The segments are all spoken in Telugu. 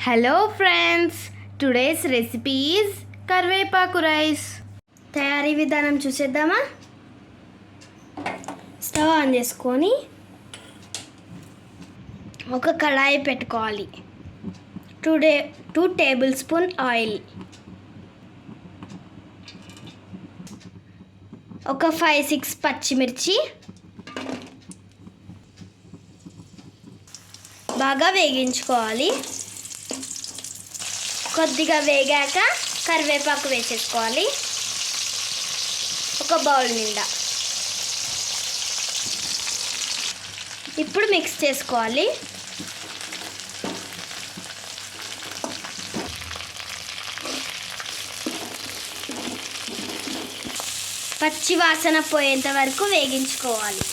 Hello friends, today's recipe is కరివేపాకు రైస్. తయారీ విధానం చూసేద్దామా? స్టవ్ ఆన్ చేసుకొని ఒక కడాయి పెట్టుకోవాలి. 2 టేబుల్ స్పూన్ ఆయిల్, ఒక 5-6 పచ్చిమిర్చి బాగా వేగించుకోవాలి. కొద్దిగా వేగాక కరివేపాకు వేసేసుకోవాలి ఒక బౌల్ నిండా. ఇప్పుడు మిక్స్ చేసుకోవాలి. పచ్చి వాసన పోయేంత వరకు వేగించుకోవాలి.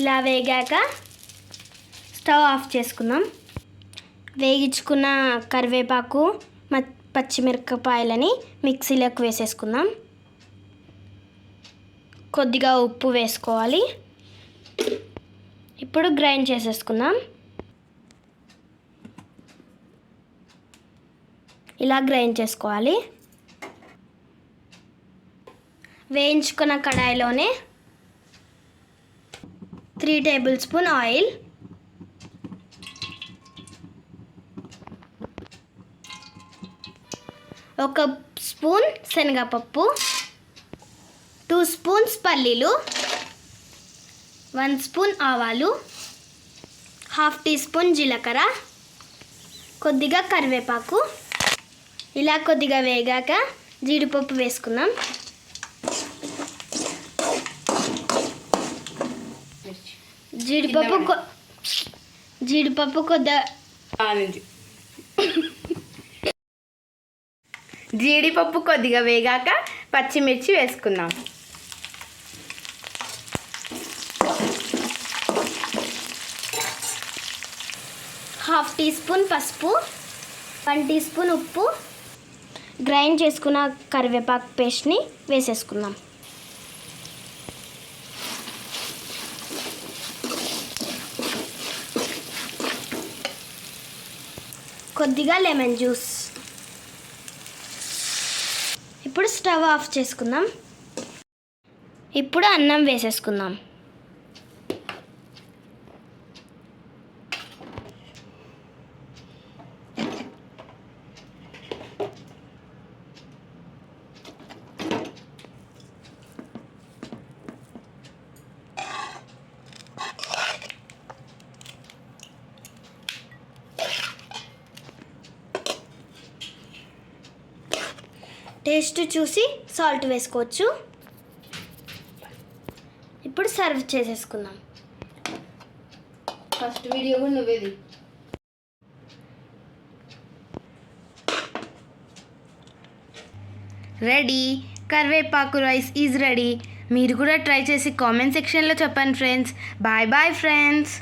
ఇలా వేగాక స్టవ్ ఆఫ్ చేసుకుందాం. వేగించుకున్న కరివేపాకు పచ్చిమిరపకాయలని మిక్సీలోకి వేసేసుకుందాం. కొద్దిగా ఉప్పు వేసుకోవాలి. ఇప్పుడు గ్రైండ్ చేసేసుకుందాం. ఇలా గ్రైండ్ చేసుకోవాలి. వేయించుకున్న కడాయిలోనే 3 టేబుల్ స్పూన్ ఆయిల్, ఒక స్పూన్ శనగపప్పు, 2 స్పూన్స్ పల్లీలు, 1 స్పూన్ ఆవాలు, 1/2 టీ స్పూన్ జీలకర్ర, కొద్దిగా కరివేపాకు. ఇలా కొద్దిగా వేగాక జీడిపప్పు వేసుకుందాం. జీడిపప్పు జీడిపప్పు కొద్దిగా వేగాక పచ్చిమిర్చి వేసుకుందాం. హాఫ్ టీ స్పూన్ పసుపు, 1 టీ స్పూన్ ఉప్పు, గ్రైండ్ చేసుకున్న కరివేపాకు పేస్ట్ని వేసేసుకుందాం. కొద్దిగా లెమన్ జ్యూస్. ఇప్పుడు స్టవ్ ఆఫ్ చేసుకుందాం. ఇప్పుడు అన్నం వేసేసుకుందాం. టేస్ట్ చూసి సాల్ట్ వేసుకోవచ్చు. ఇప్పుడు సర్వ్ చేసేసుకుందాం. ఫస్ట్ వీడియో కూడా నువ్వేది. రెడీ, కరివేపాకు రైస్ ఈజ్ రెడీ. మీరు కూడా ట్రై చేసి కామెంట్ సెక్షన్లో చెప్పండి ఫ్రెండ్స్. Bye bye friends.